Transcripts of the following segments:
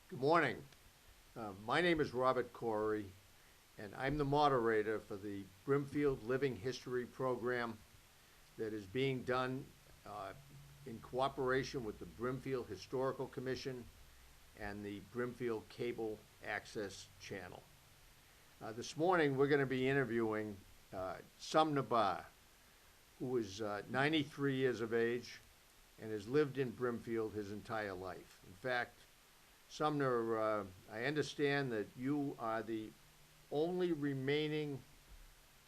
Good morning. My name is Robert Corry, and I'm the moderator for the Brimfield Living History Program that is being done uh, in cooperation with the Brimfield Historical Commission and the Brimfield Cable Access Channel. This morning, we're going to be interviewing Sumner Barr, who is 93 years of age and has lived in Brimfield his entire life. In fact, Sumner, I understand that you are the only remaining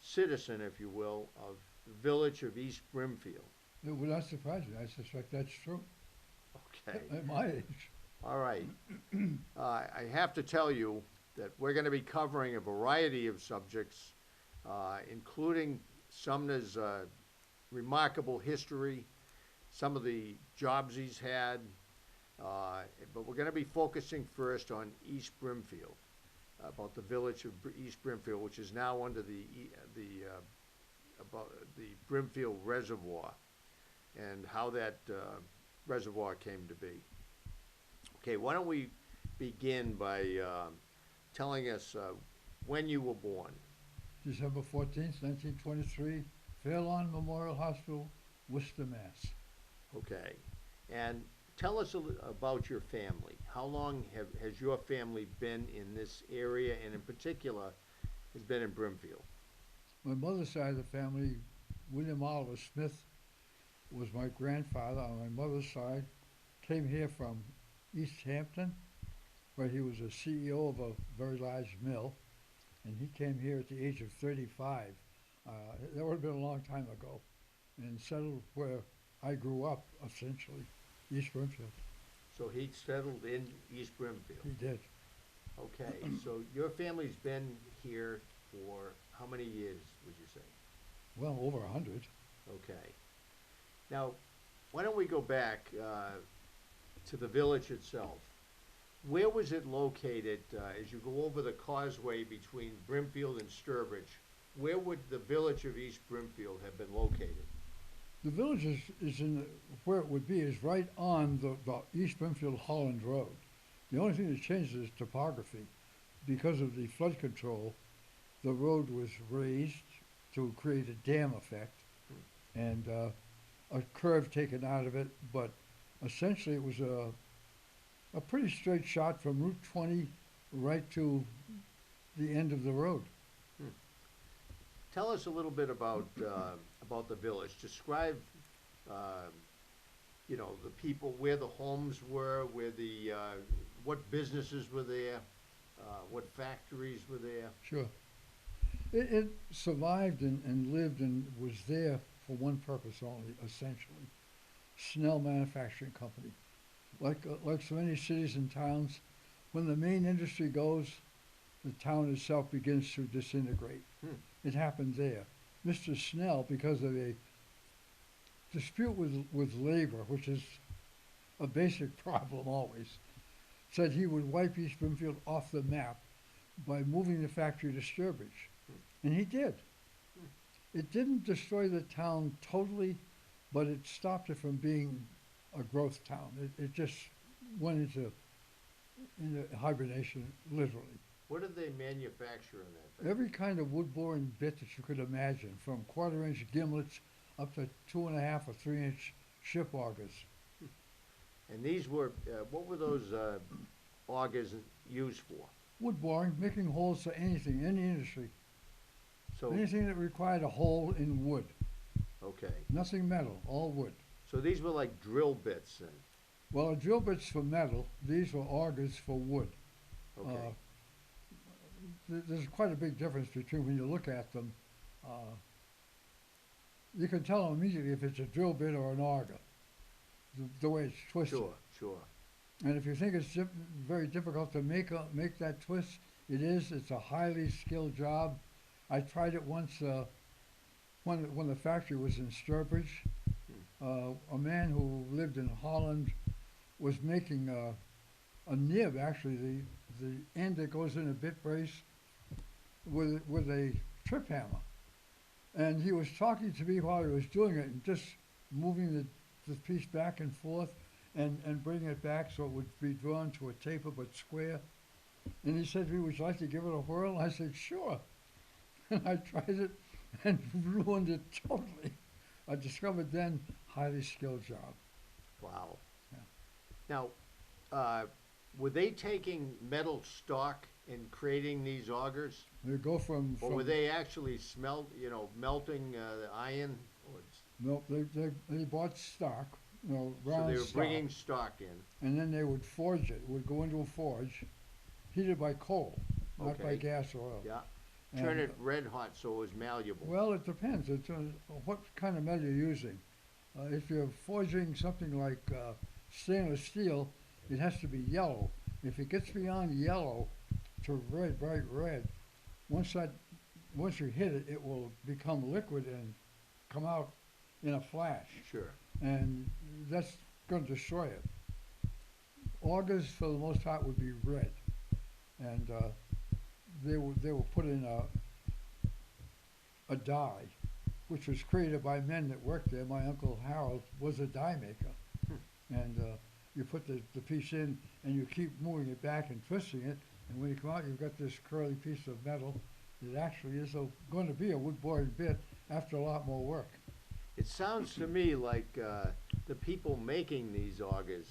citizen, if you will, of the village of East Brimfield. It would not surprise me. I suspect that's true Okay, at my age. all right. I have to tell you that we're going to be covering a variety of subjects, including Sumner's remarkable history, some of the jobs he's had, but we're going to be focusing first on East Brimfield, about the village of East Brimfield, which is now under about the Brimfield Reservoir, and how that reservoir came to be. Okay, why don't we begin by telling us when you were born? December 14th, 1923, Fairlawn Memorial Hospital, Worcester, Mass. Okay, and tell us about your family. How long has your family been in this area, and in particular, has been in Brimfield? My mother's side of the family, William Oliver Smith, was my grandfather on my mother's side. Came here from East Hampton, where he was a CEO of a very large mill, and he came here at the age of 35. Uh, that would have been a long time ago, and settled where I grew up, essentially, East Brimfield. So he settled in East Brimfield. He did. Okay, so your family's been here for how many years, would you say? Well, over 100. Okay. Now, why don't we go back to the village itself? Where was it located as you go over the causeway between Brimfield and Sturbridge? Where would the village of East Brimfield have been located? The village is in where it would be is right on the East Brimfield Holland Road. The only thing that changes is topography. Because of the flood control, the road was raised to create a dam effect and a curve taken out of it, but essentially it was a pretty straight shot from Route 20 right to the end of the road. Hmm. Tell us a little bit about the village. Describe, uh, the people, where the homes were, where the what businesses were there, what factories were there. Sure. It survived and lived and was there for one purpose only, essentially. Snell Manufacturing Company. Like so many cities and towns, when the main industry goes, the town itself begins to disintegrate. Hmm. It happened there. Mr. Snell, because of a dispute with labor, which is a basic problem always, said he would wipe East Brimfield off the map by moving the factory to Sturbridge. And he did. It didn't destroy the town totally, but it stopped it from being a growth town. It just went into hibernation, literally. What did they manufacture in that factory? Every kind of wood-boring bit that you could imagine, from quarter-inch gimlets up to 2.5 or 3-inch ship augers. And these were, what were those augers used for? Wood boring, making holes for anything, any industry. So, Anything that required a hole in wood. okay. Nothing metal, all wood. So these were like drill bits then. Well, drill bits for metal, these were augers for wood. Okay. There's quite a big difference between when you look at them. Uh, you can tell immediately if it's a drill bit or an auger, the way it's twisted. Sure, sure. And if you think it's very difficult to make that twist, it is. It's a highly skilled job. I tried it once when the factory was in Sturbridge. A man who lived in Holland was making a nib, actually, the end that goes in a bit brace with a trip hammer. And he was talking to me while he was doing it and just moving the piece back and forth. and bring it back so it would be drawn to a taper but square. And he said, "We would you like to give it a whirl?" I said, "Sure." And I tried it and ruined it totally. I discovered then, highly skilled job. Wow. Yeah. Now, uh, were they taking metal stock and creating these augers? They go Or were they actually melting the iron? no, they bought stock, So round they were stock, bringing stock in. and then they would forge it. It would go into a forge, heated by coal, not by Okay. gas or oil. Yeah. Turn And, it red hot so it was malleable. well, it depends. It's what kind of metal you're using. If you're forging something like stainless steel, it has to be yellow. If it gets beyond yellow to red, bright red, once that once you hit it, it will become liquid and come out in a flash, Sure. and that's going to destroy it. Augers, for the most part, would be red, and they were put in a die, which was created by men that worked there. My uncle Harold was a die maker, and you put the piece in, and you keep moving it back and twisting it, and when you come out, you've got this curly piece of metal that actually is going to be a wood-boring bit after a lot more work. It sounds to me like the people making these augers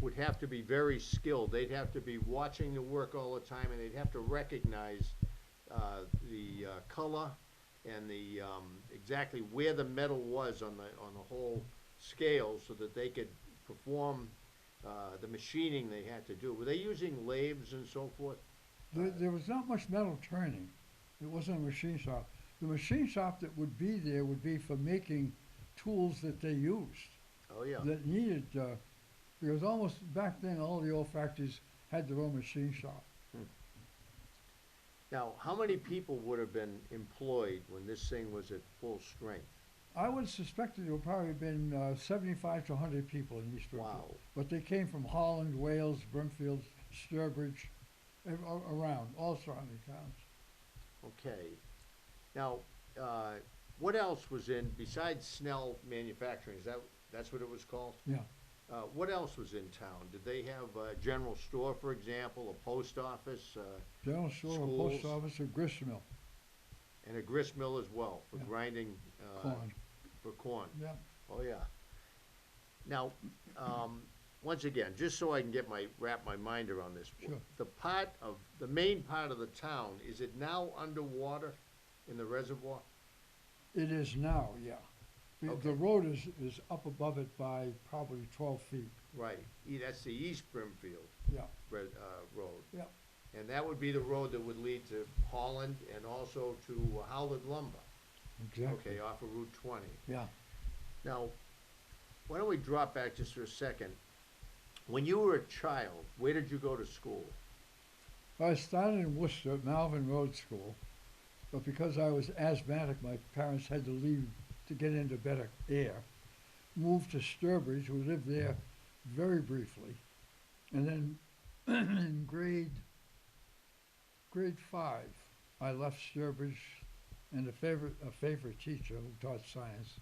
would have to be very skilled. They'd have to be watching the work all the time, and they'd have to recognize the color and the exactly where the metal was on the whole scale, so that they could perform the machining they had to do. Were they using lathes and so forth? There was not much metal turning. It wasn't a machine shop. The machine shop that would be there would be for making tools that they used, Oh yeah. that needed, because almost back then all the old factories had their own machine shop. Now, how many people would have been employed when this thing was at full strength? I would suspect that there would probably have been 75 to 100 people in East Brimfield. Wow. But they came from Holland, Wales, Brimfield, Sturbridge, around, all surrounding towns. Okay. Now, what else was in, besides Snell Manufacturing, that's what it was called? Yeah. What else was in town? Did they have a general store, for example, a post office, General store, a post Schools. office, a grist mill, and a grist mill as well for Yeah. grinding, corn. for corn? Yeah. Oh, yeah. Now, once again, just so I can wrap my mind around this. Sure. The main part of the town, is it now underwater in the reservoir? It is now, yeah. Okay. The road is up above it by probably 12 feet. Right, that's the East Brimfield Yeah. Road. Yeah. And that would be the road that would lead to Holland and also to Howland Lumber. Exactly. Okay, off of Route 20. Yeah. Now, why don't we drop back just for a second? When you were a child, where did you go to school? I started in Worcester at Malvern Road School, but because I was asthmatic, my parents had to leave to get into better air. Moved to Sturbridge, we lived there very briefly, and then in grade 5, I left Sturbridge and a favorite teacher who taught science,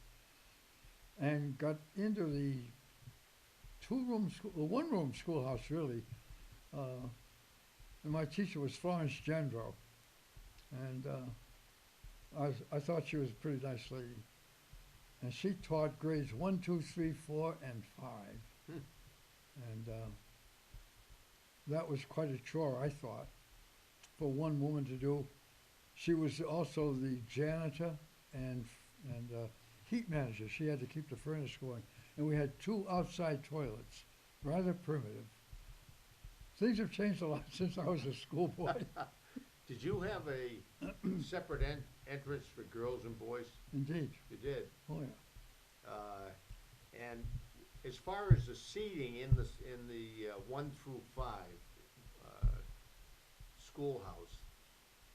and got into the one-room schoolhouse really. And my teacher was Florence Gendro, and I thought she was a pretty nice lady. And she taught grades 1, 2, 3, 4, and 5. And that was quite a chore, I thought, for one woman to do. She was also the janitor and heat manager. She had to keep the furnace going. And we had 2 outside toilets, rather primitive. Things have changed a lot since I was a schoolboy. Did you have a separate entrance for girls and boys? Indeed. You did. Oh, yeah. And as far as the seating in the 1 through 5 schoolhouse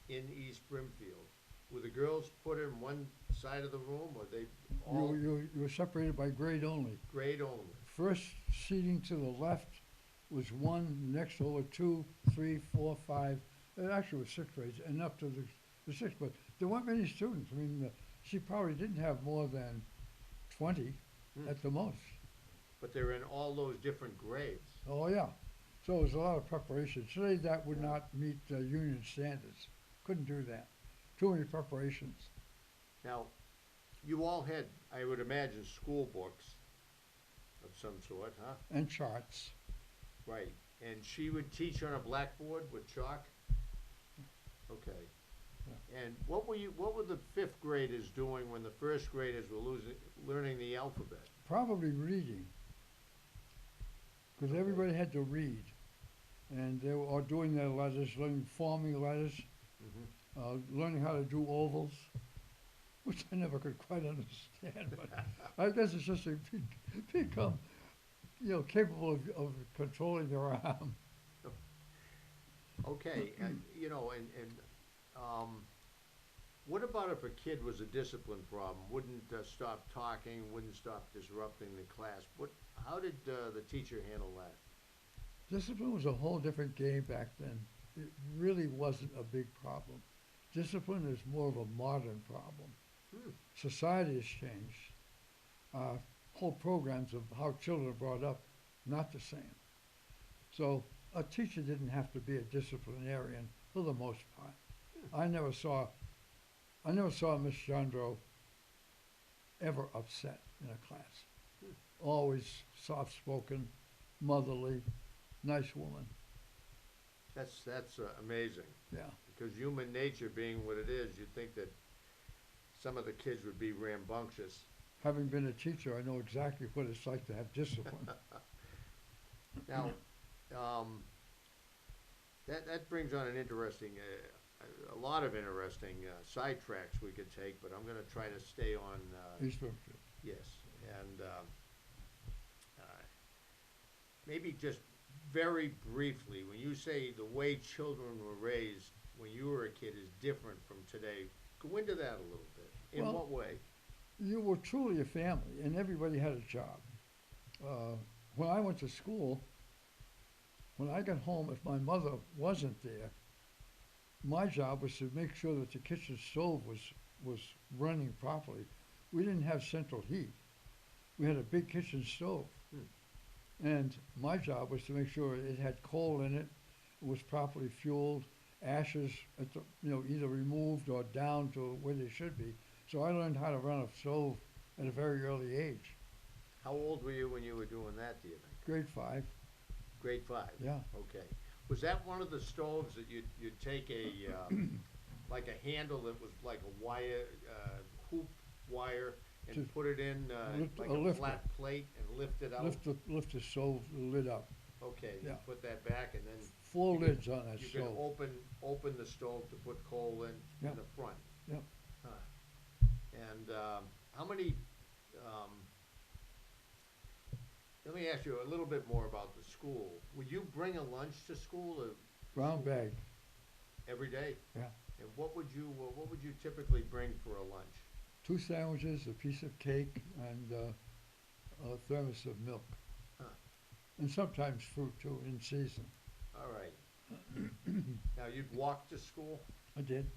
in East Brimfield, were the girls put in one side of the room, or they all You were separated by grade only. grade only? First seating to the left was 1, next over 2, 3, 4, 5. It actually was 6 grades, and up to the 6th. But there weren't many students. I mean, she probably didn't have more than 20 at the most. but they're in all those different grades. Oh, yeah. So it was a lot of preparation. Today that would Yeah. not meet union standards. Couldn't do that. Too many preparations. Now, you all had, I would imagine, school books of some sort, huh? And charts. Right. And she would teach on a blackboard with chalk? Okay. Yeah. And what were the fifth graders doing when the first graders were learning the alphabet? Probably reading, because Okay. everybody had to read. And they were all doing their letters, learning forming letters, learning how to do ovals, which I never could quite understand. But I guess it's just to become, capable of controlling their arm. Okay, what about if a kid was a discipline problem, wouldn't stop talking, wouldn't stop disrupting the class? How did the teacher handle that? Discipline was a whole different game back then. It really wasn't a big problem. Discipline is more of a modern problem. Hmm. Society has changed. Whole programs of how children are brought up, not the same. So a teacher didn't have to be a disciplinarian for the most part. I never saw Miss Chandro ever upset in a class. Hmm. Always soft-spoken, motherly, nice woman. That's amazing. Yeah. Because human nature being what it is, you'd think that some of the kids would be rambunctious. Having been a teacher, I know exactly what it's like to have discipline. Now, that brings on an interesting, a lot of interesting sidetracks we could take, but I'm going to try to stay on. East Brookfield. Yes, and maybe just very briefly, when you say the way children were raised when you were a kid is different from today, go into that a little bit. In Well, what way? You were truly a family, and everybody had a job. When I went to school, when I got home, if my mother wasn't there, my job was to make sure that the kitchen stove was running properly. We didn't have central heat. We had a big kitchen stove. And my job was to make sure it had coal in it, it was properly fueled, ashes either removed or down to where they should be. So I learned how to run a stove at a very early age. How old were you when you were doing that, do you think? Grade 5. Grade 5? Yeah. Okay. Was that one of the stoves that you'd take like a handle that was like a wire, hoop wire, and To put it in like a a lifter. flat plate and lift it out? Lift the stove lid up. Okay, you Yeah. put that back and then 4 you could- lids on that you can stove. open the stove to put coal in Yep. the front. Yep. Huh. And how many, let me ask you a little bit more about the school. Would you bring a lunch to school Brown bag. every day? Yeah. And what would you typically bring for a lunch? 2 sandwiches, a piece of cake, and a thermos of milk. Huh. And sometimes fruit too, in season. All right. Now, you'd walk to school? I did.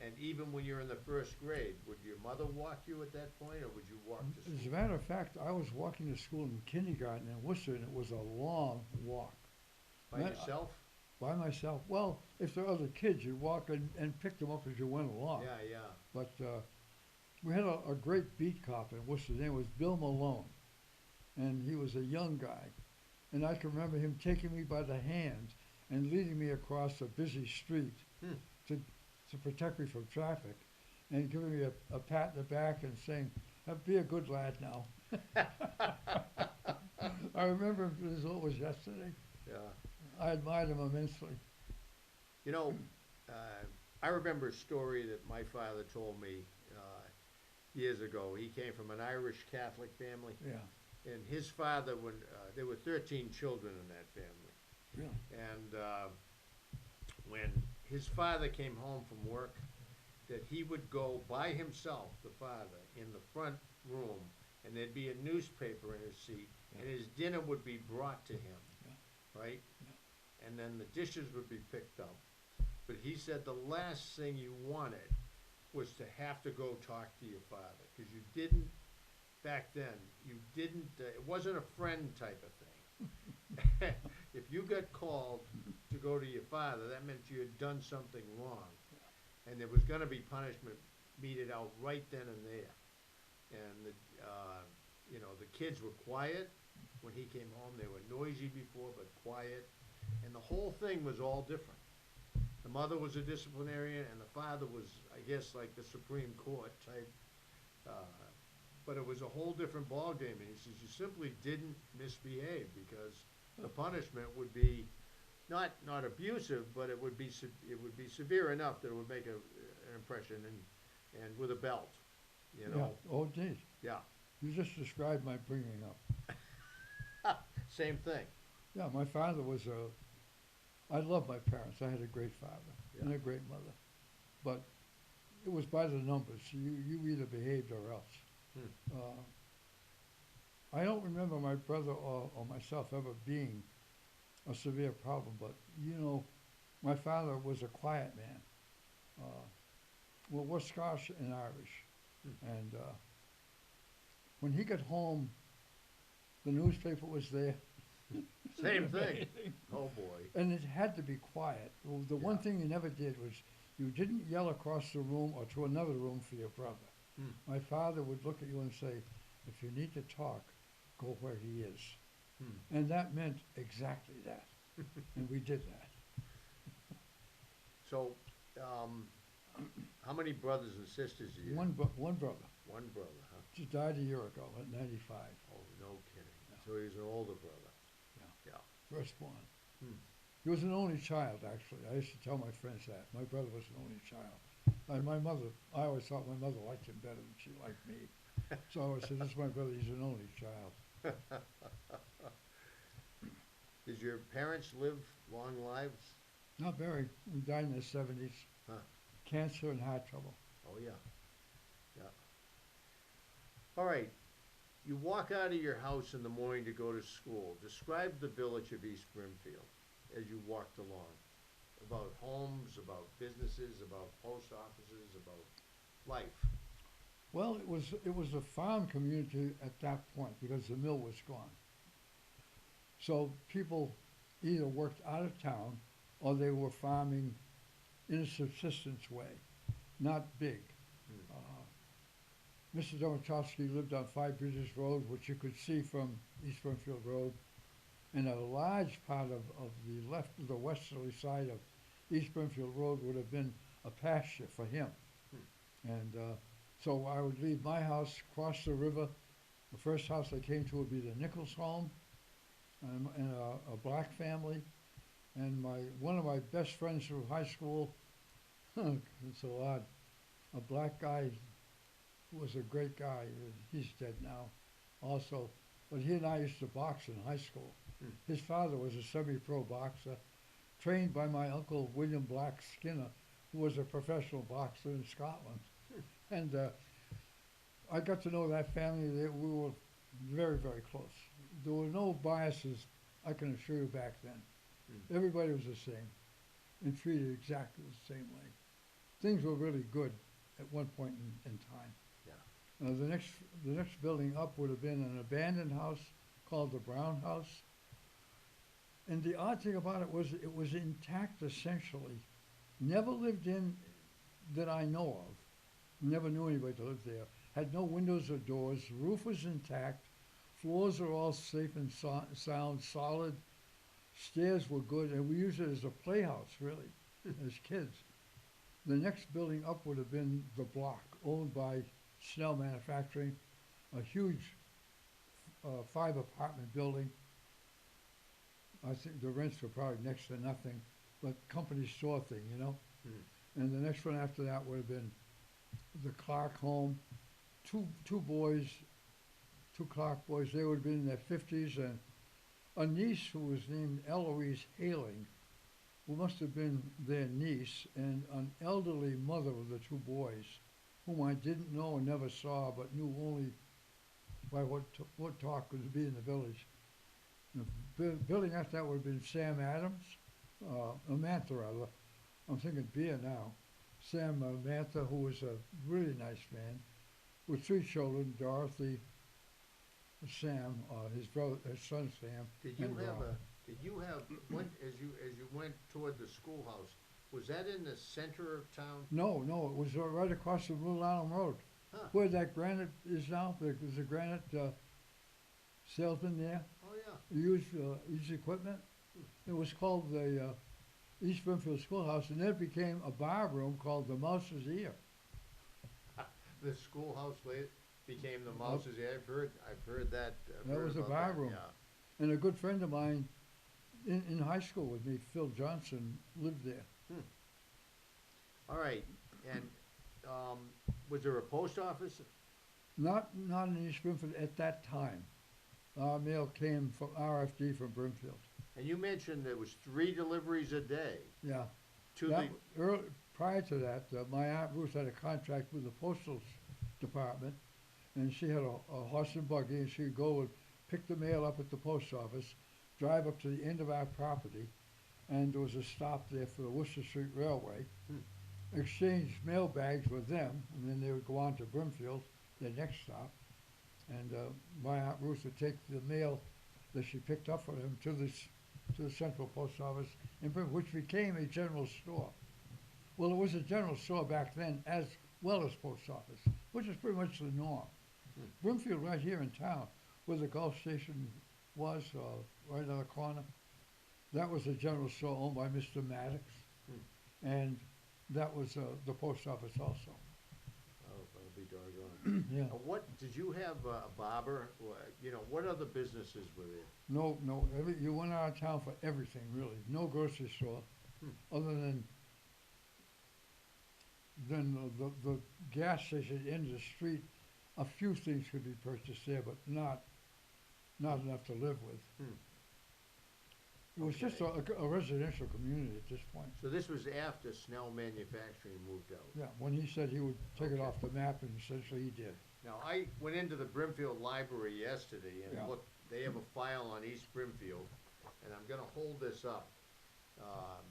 And even when you're in the first grade, would your mother walk you at that point, or would you walk to As a school? matter of fact, I was walking to school in kindergarten in Worcester, and it was a long walk. By yourself? By myself. Well, if there are other kids, you'd walk and pick them up as you went along. Yeah, yeah. But we had a great beat cop in Worcester. His name was Bill Malone. And he was a young guy. And I can remember him taking me by the hand and leading me across a busy street to protect me from traffic and giving me a pat in the back and saying, be a good lad now. I remember him as though it was yesterday. Yeah. I admired him immensely. You know, I remember a story that my father told me years ago. He came from an Irish Catholic family. Yeah. And his father, when there were 13 children in that family. Really? And when his father came home from work, that he would go by himself, the father, in the front room, and there'd be a newspaper in his seat, Yeah. and his dinner would be brought to him, Yeah. right? Yeah. And then the dishes would be picked up. But he said the last thing you wanted was to have to go talk to your father, because you didn't, back then, you didn't, it wasn't a friend type of thing. If you got called to go to your father, that meant you had done something wrong. And there was gonna be punishment meted out right then and there. And the kids were quiet when he came home. They were noisy before, but quiet. And the whole thing was all different. The mother was a disciplinarian, and the father was, I guess, like the Supreme Court type. But it was a whole different ballgame. And he says, you simply didn't misbehave because the punishment would be not abusive, but it would be severe enough that it would make an impression, and with a belt, you know. Yeah. Oh, geez. Yeah. You just described my bringing up. Same thing. Yeah, my father was I love my parents. I had a great father and a great mother. But it was by the numbers. You either behaved or else. I don't remember my brother or myself ever being a severe problem, but my father was a quiet man. Well, we're Scotch and Irish, and when he got home, the newspaper was there. Same thing. Oh boy. And it had to be quiet. Well, the one thing you never did was you didn't yell across the room or to another room for your brother. My father would look at you and say, if you need to talk, go where he is. And that meant exactly that. And we did that. So, how many brothers and sisters do you have? One brother. One brother, huh? Just died a year ago at 95. Oh, no kidding. Yeah. So he was an older brother. Yeah. Yeah. Firstborn. Hmm. He was an only child, actually. I used to tell my friends that. My brother was an only child. I always thought my mother liked him better than she liked me. So I always said, this is my brother, he's an only child. Did your parents live long lives? Not very. He died in his 70s. Huh. Cancer and heart trouble. Oh, yeah. Yeah. All right. You walk out of your house in the morning to go to school. Describe the village of East Brimfield as you walked along. About homes, about businesses, about post offices, about life. Well, it was a farm community at that point because the mill was gone. So people either worked out of town or they were farming in a subsistence way, not big. Mr. Domachowski lived on Five Bridges Road, which you could see from East Brimfield Road, and a large part of the westerly side of East Brimfield Road would have been a pasture for him. And so I would leave my house, cross the river. The first house I came to would be the Nichols home, and a black family. And one of my best friends through high school, it's so odd, a black guy who was a great guy. He's dead now also. But he and I used to box in high school. His father was a semi-pro boxer, trained by my uncle William Black Skinner, who was a professional boxer in Scotland. And I got to know that family. We were very, very close. There were no biases, I can assure you, back then. Everybody was the same and treated exactly the same way. Things were really good at one point in time. Yeah. The next building up would have been an abandoned house called the Brown House. And the odd thing about it was intact essentially. Never lived in that I know of. Never knew anybody to live there. Had no windows or doors. Roof was intact. Floors are all safe and sound, solid. Stairs were good, and we used it as a playhouse, really, as kids. The next building up would have been the block, owned by Snell Manufacturing, a huge 5-apartment building. I think the rents were probably next to nothing, but company store thing, you know. And the next one after that would have been the Clark home. Two boys, two Clark boys. They would have been in their 50s, and a niece who was named Eloise Haling, who must have been their niece, and an elderly mother of the two boys, whom I didn't know and never saw, but knew only by what talk would be in the village. The building after that would have been Sam Adams, Mantha rather. I'm thinking beer now. Sam Mantha, who was a really nice man, with 3 children, Dorothy, Sam, his son Sam, Did you and have Rob. when, as you went toward the schoolhouse, was that in the center of town? No, no, it was right across from Little Allen Road, Huh, where that granite is now. There's a granite salesman there. oh, yeah. He used equipment. It was called the East Brimfield Schoolhouse, and then it became a bar room called the Mouse's Ear. The schoolhouse later became the Yep. Mouse's Ear. I've heard that, I've That heard was a about bar that, room. yeah. And a good friend of mine in high school with me, Phil Johnson, lived there. Hmm. All right, and, um, was there a post office? Not in East Brimfield at that time. Our mail came from RFD from Brimfield. And you mentioned there was 3 deliveries a day Yeah. to That the, early, prior to that, my aunt Ruth had a contract with the postal department, and she had a horse and buggy, and she'd go and pick the mail up at the post office, drive up to the end of our property, and there was a stop there for the Worcester Street Railway. Hmm. Exchange mail bags with them, and then they would go on to Brimfield, their next stop. And my aunt Ruth would take the mail that she picked up for them to the central post office in Brimfield, which became a general store. Well, it was a general store back then as well as post office, which is pretty much the norm. Hmm. Brimfield, right here in town, where the Gulf Station was, right on the corner, that was a general store owned by Mr. Maddox, Hmm. and that was the post office also. oh, I'll be doggone. Yeah. What, did you have a barber? You know, what other businesses were there? No, no, you went out of town for everything, really. No grocery store, Hmm. other than the gas station at the end of the street. A few things could be purchased there, but not enough to live with. Hmm. It was just a residential community at this point. So this was after Snell Manufacturing moved out? Yeah, when he said he would take it Okay. off the map, and essentially he did. Now, I went into the Brimfield Library yesterday and Yeah. looked, they have a file on East Brimfield, and I'm gonna hold this up. Um,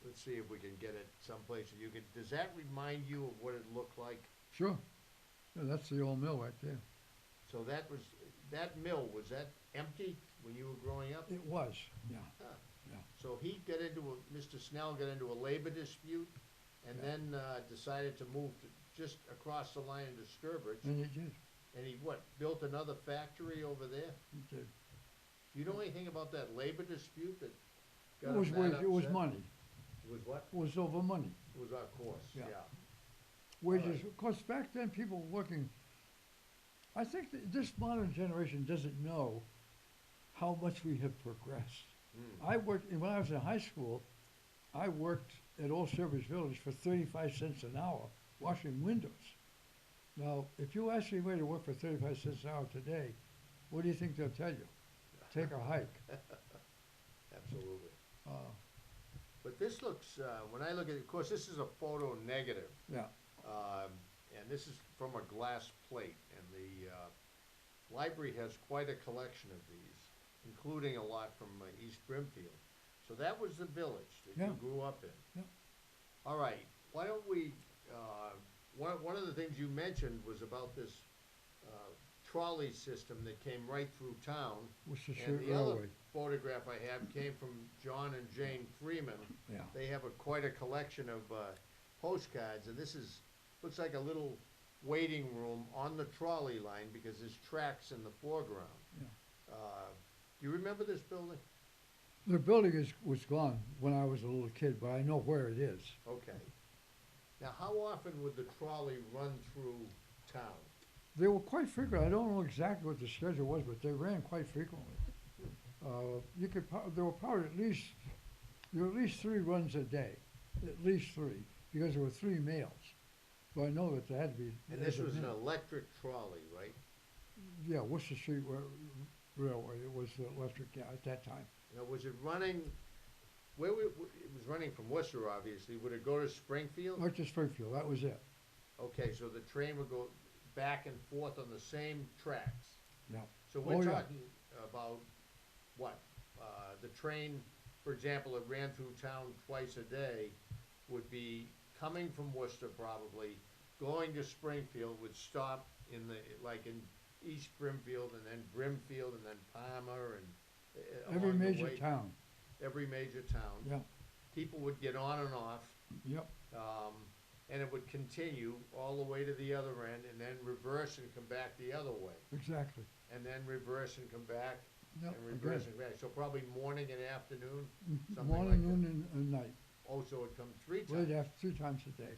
let's see if we can get it someplace that you could, does that remind you of what it looked like? Sure. Yeah, that's the old mill right there. So that mill, was that empty when you were growing up? It was, yeah, Huh. yeah. So Mr. Snell got into a labor dispute and Yeah. then, decided to move to just across the line into Sturbridge. And he did, And he built another factory over there? he did. Do you know anything about that labor dispute that It got was, him that it was upset? money. It was what? It was over money. It was, of course, Yeah. yeah. Wages, of course, back then people were working. I think that this modern generation doesn't know how much we have progressed. Mm. I worked, when I was in high school, I worked at Old Sturbridge Village for 35 cents an hour washing windows. Now, if you ask me where to work for 35 cents an hour today, what do you think they'll tell you? Take a hike. Absolutely. Uh, But this looks, when I look at it, of course, this is a photo negative. yeah, And this is from a glass plate, and the library has quite a collection of these, including a lot from East Brimfield. So that was the village that you Yeah. grew up in. Yeah. All right, why don't we, one of the things you mentioned was about this trolley system that came right through town. Worcester And Street the other Railway. photograph I have came from John and Jane Freeman. Yeah, They have quite a collection of postcards, and this looks like a little waiting room on the trolley line because there's tracks in the foreground. yeah. Do you remember this building? The building was gone when I was a little kid, but I know where it is. Okay. Now, how often would the trolley run through town? They were quite frequent. I don't know exactly what the schedule was, but they ran quite frequently. There were at least 3 runs a day, at least 3, because there were 3 males. So I know that there had to be. And this was an electric trolley, right? Yeah, Worcester Street Railway. It was electric, yeah, at that time. Now, was it running, it was running from Worcester, obviously. Would it go to Springfield? Right to Springfield, that was it. Okay, so the train would go back and forth on the same tracks. Yeah. So Oh, we're yeah. talking about what? The train, for example, that ran through town twice a day would be coming from Worcester probably, going to Springfield, would stop in East Brimfield, and then Brimfield, and then Palmer, and Every along the major way, town, every major town. yeah, People would get on and off, yep, and it would continue all the way to the other end, and then reverse and come back the other way, exactly, and then reverse and come back, yep, and reverse again. and back. So probably morning and afternoon, something Morning, like that. noon, and night, Oh, so it'd come three right times. after, 3 times a day.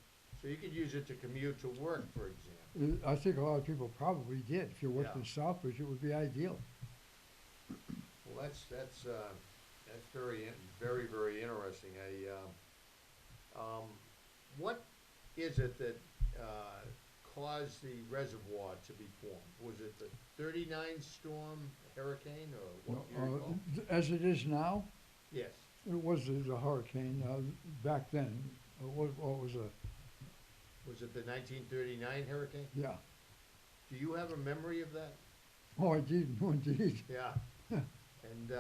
So you could use it to commute to work, for example. I think a lot of people probably did. If you worked Yeah. in Southbridge, it would be ideal. Well, that's very, very interesting. What is it that, caused the reservoir to be formed? Was it the 39 storm hurricane, or what do you recall? As it is now, Yes, it was a hurricane, back then. What was a, was it the 1939 hurricane? yeah. Do you have a memory of that? Oh, I did, indeed. Yeah. And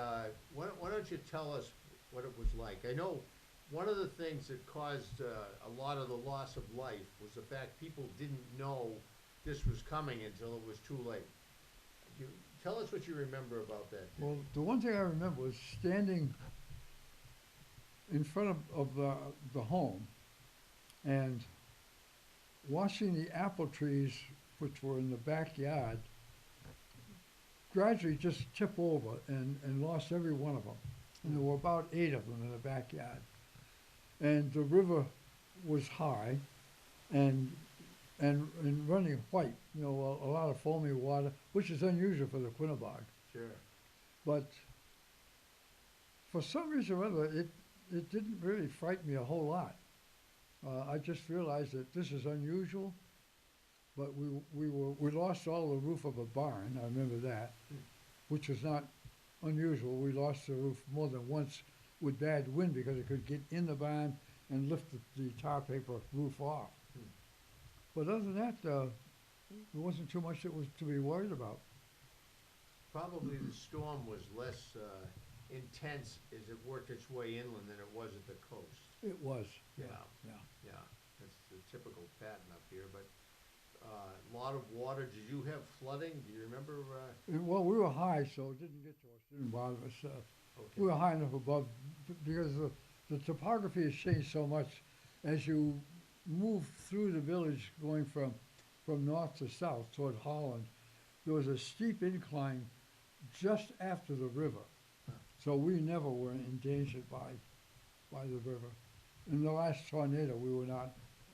why don't you tell us what it was like? I know one of the things that caused a lot of the loss of life was the fact people didn't know this was coming until it was too late. You, tell us what you remember about that day. Well, the one thing I remember was standing in front of the home and watching the apple trees, which were in the backyard, gradually just tip over and lost every one of them. And there were about 8 of them in the backyard. And the river was high and running white, a lot of foamy water, which is unusual for the Quinnebog. Sure. But for some reason or other, it didn't really frighten me a whole lot. I just realized that this is unusual, but we lost all the roof of a barn, I remember that, which was not unusual. We lost the roof more than once with bad wind because it could get in the barn and lift the tar paper roof off. But other than that, there wasn't too much that was to be worried about. Probably the storm was less intense as it worked its way inland than it was at the coast. It was, yeah, Yeah. yeah. Yeah, that's the typical pattern up here, but a lot of water. Did you have flooding? Do you remember? Well, we were high, so it didn't get to us, didn't bother us. Okay. We were high enough above, because the topography has changed so much. As you move through the village, going from north to south toward Holland, there was a steep incline just after the river. Huh. So we never were endangered by the river. In the last tornado, we were not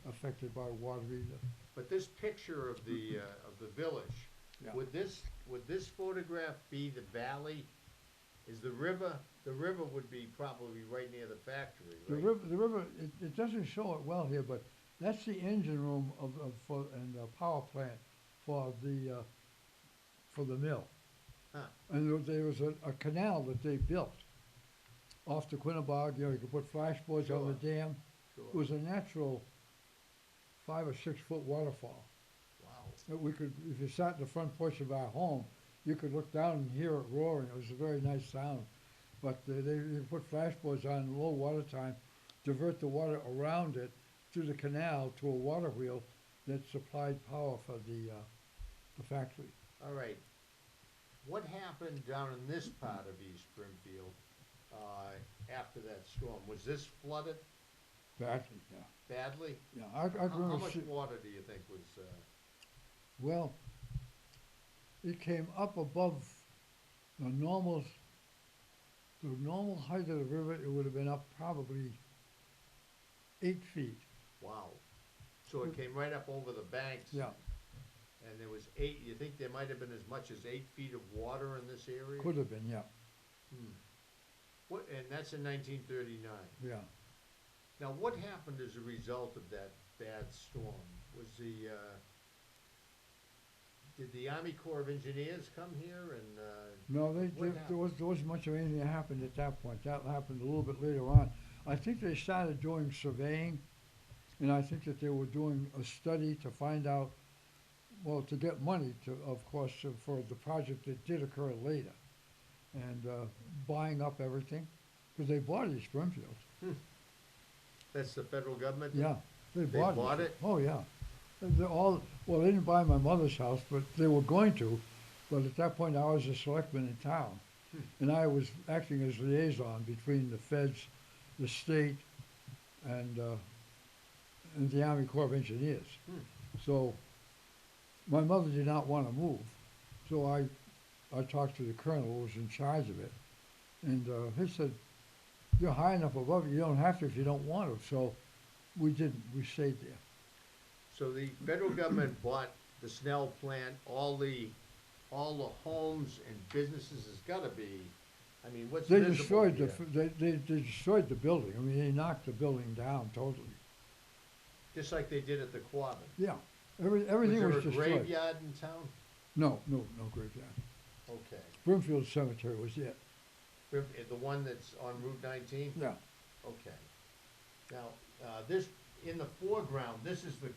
affected by water either. But this picture of the village, Yeah. would this photograph be the valley? Is the river would be probably right near the factory, right? The river, it doesn't show it well here, but that's the engine room and the power plant for the mill. Huh. And there was a canal that they built off the Quinnebog. You could put flashboards on the Sure. dam. Sure. It was a natural 5 or 6 foot waterfall. Wow. That we could, if you sat in the front porch of our home, you could look down and hear it roaring. It was a very nice sound. But they put flashboards on low water time, divert the water around it through the canal to a water wheel that supplied power for the factory. All right. What happened down in this part of East Brimfield after that storm? Was this flooded Badly, yeah. badly? Yeah, I How remember. much water do you think was? Well, it came up above the normal height of the river. It would have been up probably 8 feet. Wow. So it came right up over the banks. Yeah, And there was 8. You think there might have been as much as 8 feet of water in this area? could have been, yeah, Hmm. What? And that's in 1939. yeah. Now, what happened as a result of that bad storm? Was did the Army Corps of Engineers come here and? No, What there wasn't much of anything that happened at that point. That happened a little bit later on. I think they started doing surveying, and I think that they were doing a study to find out, well, to get money to, of course, for the project that did occur later, and buying up everything, because they bought East Brimfield. That's the federal government? Yeah, they They bought bought it? Oh, yeah. They're all, well, they didn't buy my mother's house, but they were going to, But at that point, I was a selectman in town, and I was acting as liaison between the feds, the state, and, uh, and the Army Corps of Engineers. So my mother did not want to move, so I talked to the colonel who was in charge of it, and he said, "You're high enough above it, you don't have to if you don't want to." So we didn't, we stayed there. So the federal government bought the Snell plant, all the homes and businesses has gotta be, I mean, what's They visible destroyed here? they destroyed the building. I mean, they knocked the building down totally. Just like they did at the Quabbin. Yeah, everything was Was there a destroyed. graveyard in town? No graveyard. Okay. Brimfield Cemetery was it. The one that's on Route 19? Yeah, Okay. Now, this, in the foreground, this is the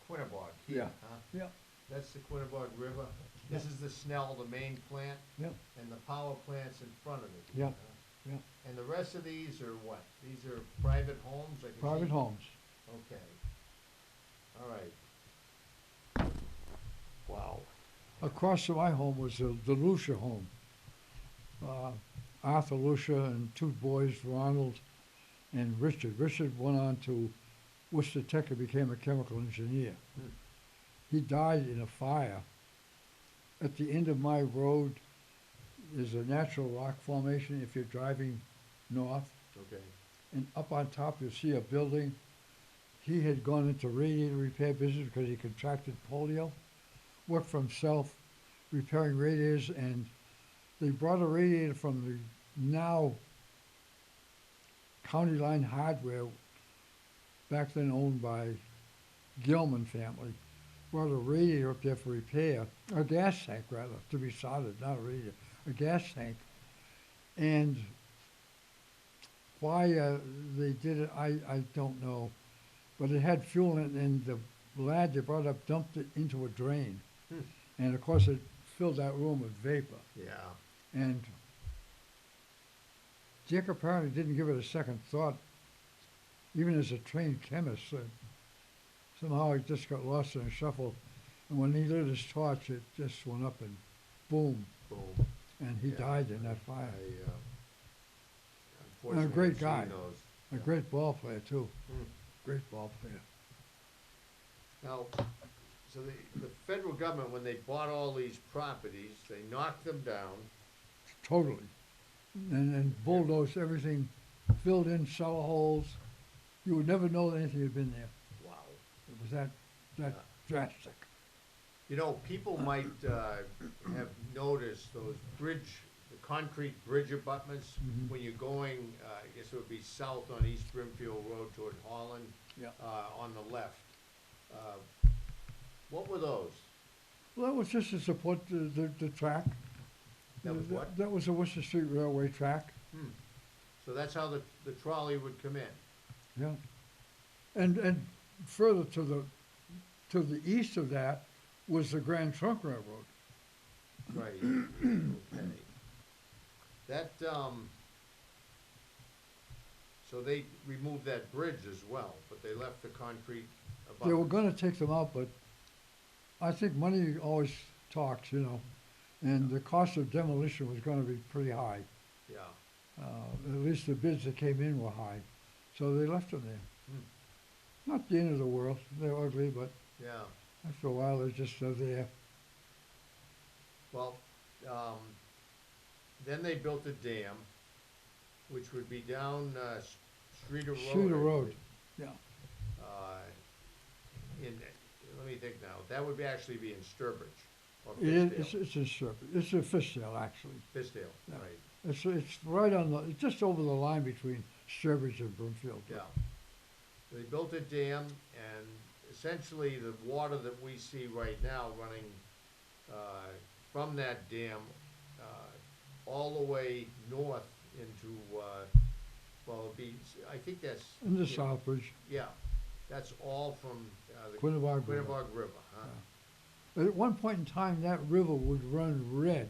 Quinnebog here, Yeah. huh? yeah, That's the Quinnebog River. This is the Snell, the main plant, yeah, and the power plant's in front of it. Yeah. huh? yeah. And the rest of these are what? These are private homes? I can Private see? homes. Okay. All right. Wow. Across from my home was the Lucia home. Arthur Lucia and two boys, Ronald and Richard. Richard went on to Worcester Tech and became a chemical engineer. Hmm. He died in a fire. At the end of my road is a natural rock formation if you're driving north. Okay. And up on top you'll see a building. He had gone into radiator repair business because he contracted polio, worked for himself repairing radiators, and they brought a radiator from the now County Line Hardware, back then owned by Gilman family, brought a radiator up there for repair, a gas tank rather, to be soldered, not a radiator, a gas tank. And why they did it, I don't know. But it had fuel in it, and the lad they brought up dumped it into a drain. Hmm. And of course it filled that room with vapor. Yeah. And Dick apparently didn't give it a second thought, even as a trained chemist. Somehow he just got lost in a shuffle. And when he lit his torch, it just went up and boom, Boom. and he Yeah. died in that I, fire. unfortunately, And a great I've seen guy. those. A Yeah. great ball player too. Hmm. Great ball player. Now, so the federal government, when they bought all these properties, they knocked them down. Totally. And bulldozed everything, filled in cellar holes. You would never know that anything had been there. Wow. It was that Yeah. drastic. You know, people might have noticed those the concrete bridge abutments Mhm. when you're going, I guess it would be south on East Brimfield Road toward Holland, Yeah. on the left. What were those? Well, that was just to support the track. That was what? That was the Worcester Street Railway track, Hmm. So that's how the trolley would come in. yeah. And further to the east of that was the Grand Trunk Railroad. Right, okay. That, so they removed that bridge as well, but they left the concrete They were abutments. gonna take them out, but I think money always talks, you know, and the cost of demolition was gonna be pretty high. Yeah. At least the bids that came in were high, so they left them there. Hmm. Not the end of the world, they're ugly, but Yeah. after a while, they're just there. Well, then they built a dam, which would be down, Streeter Road. Streeter I Road, believe. yeah. Let me think now, that would actually be in Sturbridge, or It's Fiskdale. it's in Sherp- it's in Fishdale, actually. Fiskdale, Yeah. right, It's right on the, it's just over the line between Sturbridge and Broomfield. yeah. They built a dam, and essentially the water that we see right now running, from that dam, all the way north into, well, it'd be, I think that's. In the you know, Southbridge, Yeah, that's all from, the Quinnebog River. Quinnebog River, huh? But at one point in time, that river would run red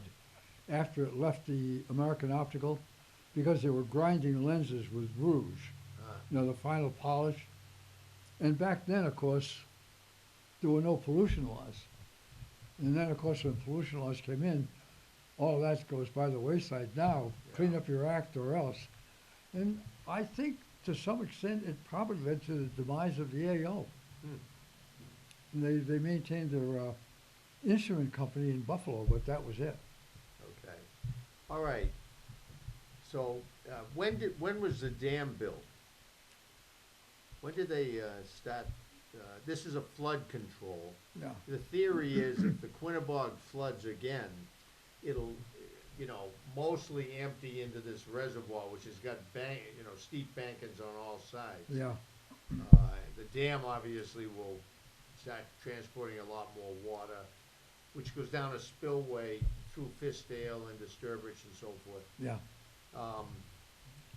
after it left the American Optical because they were grinding lenses with rouge, you know, the final polish. And back then, of course, there were no pollution laws. And then, of course, when pollution laws came in, all of that goes by the wayside now. Clean Yeah. up your act or else. And I think to some extent it probably led to the demise of the AO. Hmm. And they maintained their instrument company in Buffalo, but that was it. Okay. All right. So, when was the dam built? When did they start? This is a flood control. Yeah. The theory is if the Quinnebog floods again, it'll, mostly empty into this reservoir, which has got steep bankings on all sides. Yeah. The dam obviously will start transporting a lot more water, which goes down a spillway through Fiskdale and Sturbridge and so forth. Yeah. Um,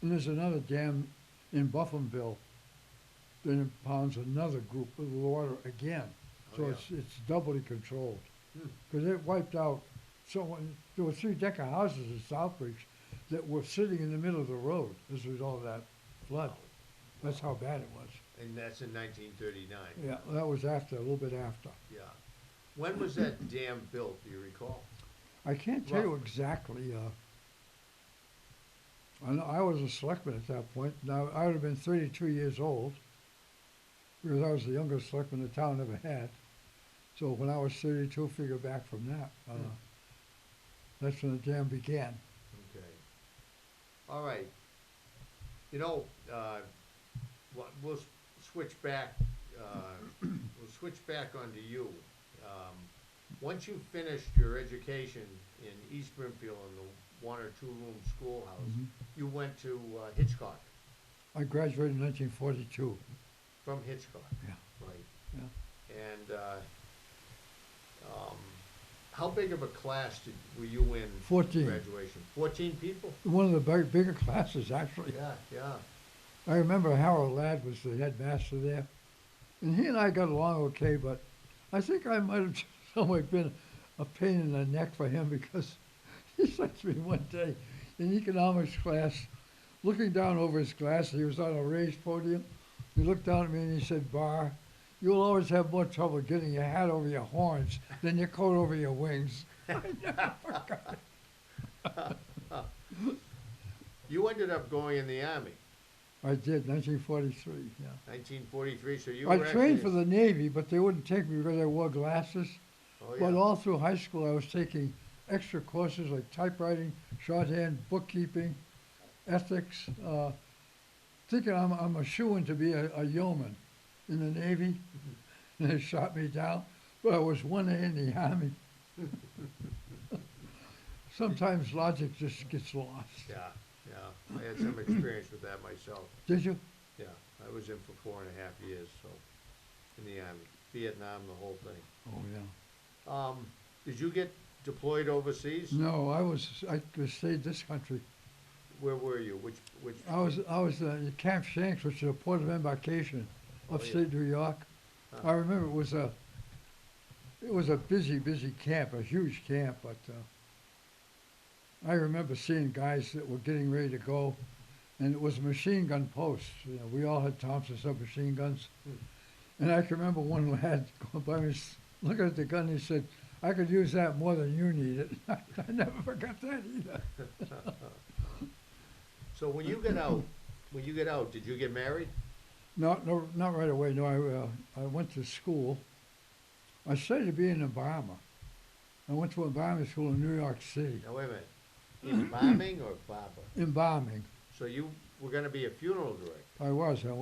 And there's another dam in Buffinville that impounds another group of water again. Oh, So yeah. it's doubly controlled. Hmm. Because it wiped out there were 3 decker houses in Southbridge that were sitting in the middle of the road as a result of that flood. That's how bad it was. And that's in 1939. Yeah, that was after, a little bit after. Yeah. When was that dam built, do you recall? I can't tell you Roughly. exactly. I know I was a selectman at that point. Now, I would have been 32 years old because I was the youngest selectman the town ever had. So when I was 32, figure back from that. That's when the dam began. Okay. All right. We'll switch back, onto you. Once you finished your education in East Brimfield in the 1 or 2 room schoolhouse, Mhm. you went to Hitchcock, I graduated in 1942. from Hitchcock. Yeah. Right. Yeah. And how big of a class were you in? 14. Graduation? 14 people? One of the bigger classes, actually. Yeah, yeah. I remember Harold Ladd was the headmaster there, and he and I got along okay, but I think I might have somewhat been a pain in the neck for him because he said to me one day in economics class, looking down over his glasses, he was on a raised podium, he looked down at me and he said, "Barr, you'll always have more trouble getting your hat over your horns than your coat over your wings." I never forgot it. You ended up going in the Army, I did, 1943, yeah. 1943, so you I were trained actually for the Navy, but they wouldn't take me because I wore glasses. Oh, But yeah. all through high school, I was taking extra courses like typewriting, shorthand, bookkeeping, ethics, thinking I'm a shoo-in to be a yeoman in the Navy. And they shot me down, but I was 1A in the Army. Sometimes logic just gets lost. Yeah, yeah. I had some experience with that myself. Did you? Yeah, I was in for 4.5 years, so, in the Army. Vietnam, the whole thing. Oh, yeah. Did you get deployed overseas? No, I stayed this country. Where were you? Which? I was in Camp Shanks, which is a port of embarkation, Oh, yeah. upstate New York. Huh. I remember it was a busy camp, a huge camp, but I remember seeing guys that were getting ready to go, and it was a machine gun post. You know, we all had Thompson submachine guns, and I can remember one lad going by me, looking at the gun, and he said, "I could use that more than you need it." I never forgot that either. So when you get out, did you get married? No, not right away. No, I went to school. I studied to be an embalmer. I went to embalming school in New York City. Now, wait a minute. Embalming or barber? Embalming. So you were gonna be a funeral director? I was. I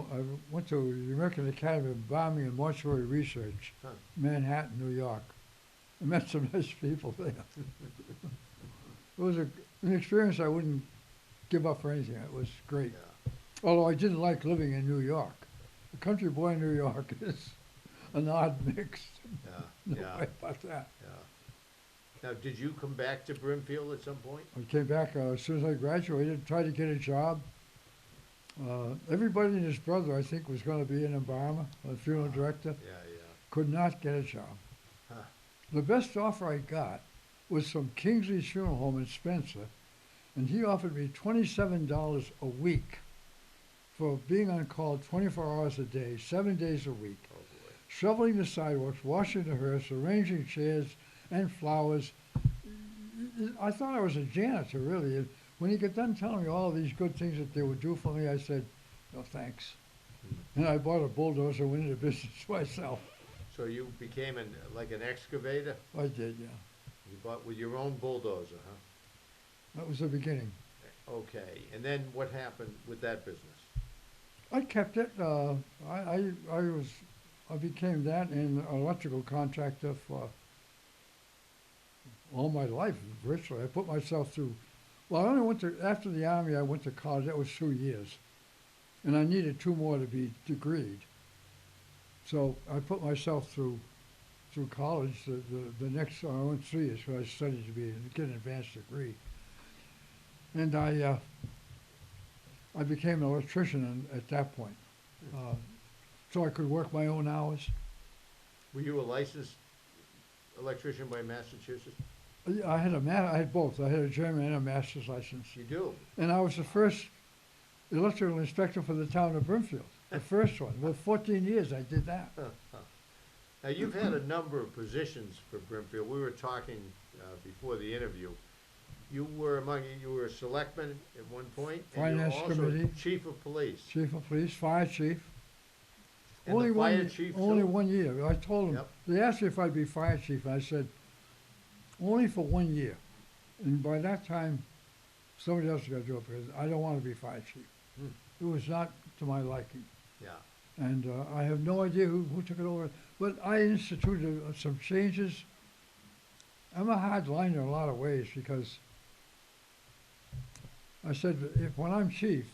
went to the American Academy of Embalming and Mortuary Research, Huh. Manhattan, New York. I met some nice people there. It was an experience I wouldn't give up for anything. It was great. Yeah. Although I didn't like living in New York. A country boy in New York is an odd mix. Yeah, No yeah, way about that. yeah. Now, did you come back to Brimfield at some point? I came back as soon as I graduated, tried to get a job. Everybody and his brother, I think, was going to be an embalmer, a funeral director. Yeah, yeah. Could not get a job. Huh. The best offer I got was from Kingsley's Funeral Home in Spencer, and he offered me $27 a week for being on call 24 hours a day, 7 days a week, Oh, boy. shoveling the sidewalks, washing the hearse, arranging chairs, and flowers. I thought I was a janitor, really. And when he got done telling me all these good things that they would do for me, I said, no thanks. And I bought a bulldozer and went into business myself. So you became like an excavator? I did, yeah. You bought with your own bulldozer, huh? That was the beginning. Okay, and then what happened with that business? I kept it. I became that and an electrical contractor for all my life, virtually. I put myself through, well, I only went to, after the Army, I went to college. That was 2 years. And I needed 2 more to be degreed. So I put myself through college. The next, I went 3 years, so I studied to get an advanced degree. And I became an electrician at that point. So I could work my own hours. Were you a licensed electrician by Massachusetts? I had both. I had a German and a master's license. You do? And I was the first electrical inspector for the town of Brimfield. The first one. Well, 14 years I did that. Now, you've had a number of positions for Brimfield. We were talking before the interview. You were a selectman at one point, and you were Finance also committee. chief of police. Chief of police, fire chief. And the fire chief only too? 1 year. I told them, Yep. they asked me if I'd be fire chief, and I said, only for 1 year. And by that time, somebody else got to do it because I don't want to be fire chief. It was not to my liking. Yeah. And I have no idea who took it over. But I instituted some changes. I'm a hard line in a lot of ways because I said, when I'm chief,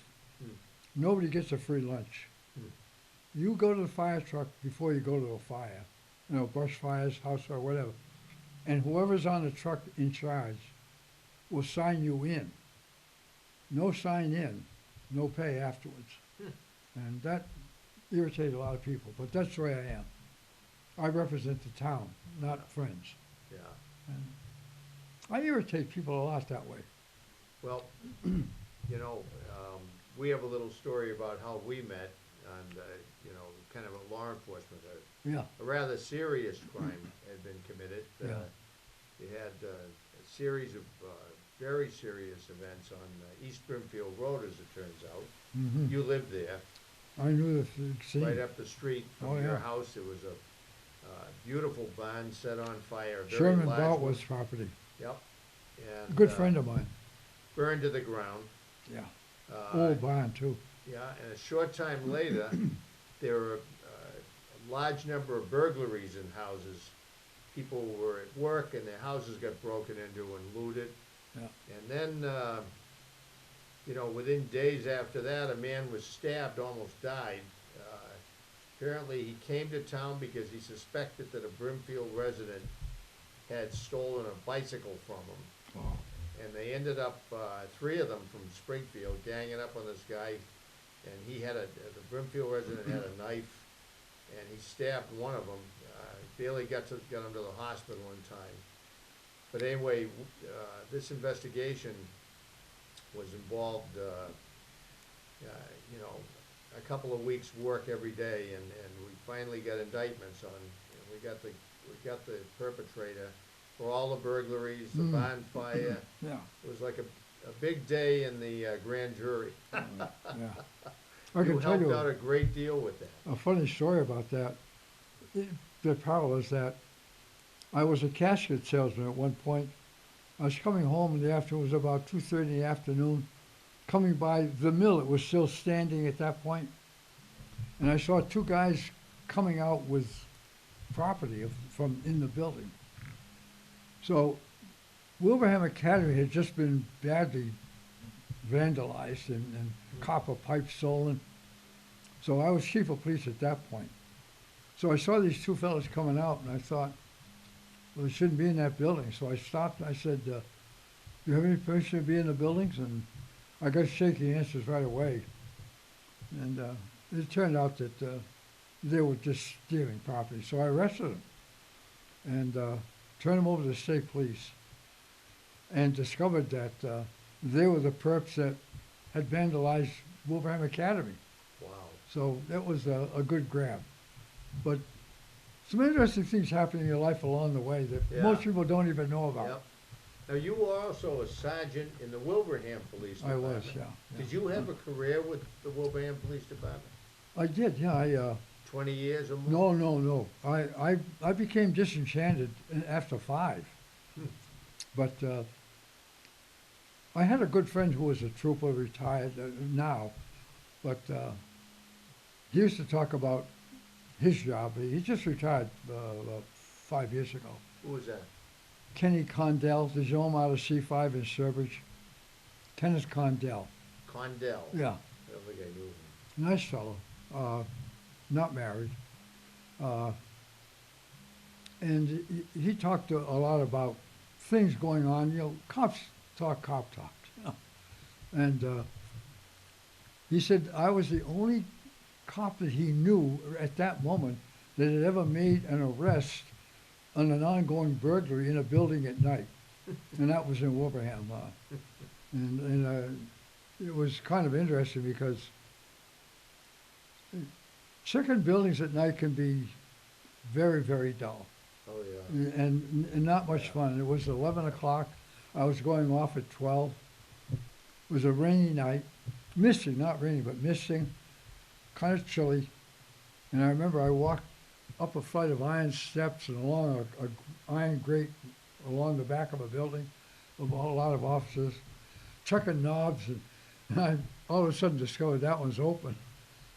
nobody gets a free lunch. You go to the fire truck before you go to a fire, brush fires, house or whatever. And whoever's on the truck in charge will sign you in. No sign in, no pay afterwards. And that irritated a lot of people, but that's the way I am. I represent the town, not friends. Yeah. And I irritate people a lot that way. Well, we have a little story about how we met and, kind of a law enforcement. Yeah. A rather serious crime had been committed. Yeah. You had a series of very serious events on East Brimfield Road, as it turns out. Mhm. You lived there, I knew the scene. right up the street Oh, from your yeah. house. There was a beautiful barn set on fire. A very Sherman large Barr one. was property. Yep. A And, good friend of mine. burned to the ground. Yeah. Uh, Old barn too. Yeah, and a short time later, there were a large number of burglaries in houses. People were at work and their houses got broken into and looted. Yeah. And then, within days after that, a man was stabbed, almost died. Apparently, he came to town because he suspected that a Brimfield resident had stolen a bicycle from him. Oh. And they ended up, 3 of them from Springfield, ganging up on this guy. And the Brimfield resident had a knife, and he stabbed one of them. Barely got him to the hospital in time. But anyway, this investigation was involved, a couple of weeks' work every day, and we finally got indictments on. We got the perpetrator for all the burglaries, the barn fire. Yeah. It was like a big day in the grand jury. Yeah. I You can tell helped you out a great deal with that. a funny story about that. The parallel is that I was a casket salesman at one point. I was coming home in the afternoon, it was about 2:30 in the afternoon, coming by the mill, it was still standing at that point, and I saw 2 guys coming out with property from in the building. So Wilbraham Academy had just been badly vandalized and copper pipes stolen. So I was chief of police at that point. So I saw these 2 fellas coming out, and I thought, well, they shouldn't be in that building. So I stopped and I said, do you have any permission to be in the buildings? And I got shaky answers right away. And it turned out that they were just stealing property. So I arrested them and turned them over to the state police and discovered that they were the perps that had vandalized Wilbraham Academy. Wow. So that was a good grab. But some interesting things happen in your life along the way that Yeah. most people don't even know about. Yep. Now, you were also a sergeant in the Wilbraham Police I Department. was, yeah. Did you have a career with the Wilbraham Police Department? I did, yeah. 20 years or more? No. I became disenchanted after 5. Hmm. But I had a good friend who was a trooper, retired now, but he used to talk about his job. He just retired about 5 years ago. Who was that? Kenny Condell, did you know him out of C5 in Sturbridge? Kenneth Condell. Condell. Yeah, I don't think I knew him. nice fellow. Not married. And he talked a lot about things going on. You know, cops talk cop talk. You know? And he said I was the only cop that he knew at that moment that had ever made an arrest on an ongoing burglary in a building at night, and that was in Wilbraham. And it was kind of interesting because checking buildings at night can be very, very dull. Oh, yeah. And not much fun. It was 11 o'clock. I was going off at 12. It was a rainy night. Misting, not rainy, but misting. Kind of chilly. And I remember I walked up a flight of iron steps and along a iron grate along the back of a building with a lot of officers, checking knobs. And I all of a sudden discovered that one's open.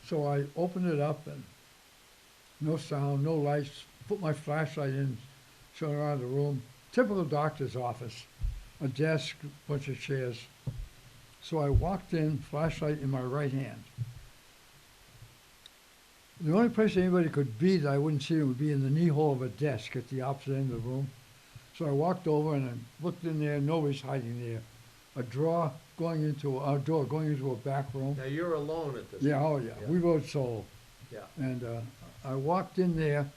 So I opened it up and no sound, no lights, put my flashlight in, showing around the room. Typical doctor's office, a desk, bunch of chairs. So I walked in, flashlight in my right hand. The only place anybody could be that I wouldn't see him would be in the knee hole of a desk at the opposite end of the room. So I walked over and I looked in there, nobody's hiding there. A door going into a back room. Now, you're alone at this Yeah, point. oh yeah, we rode solo. Yeah. And I walked in there,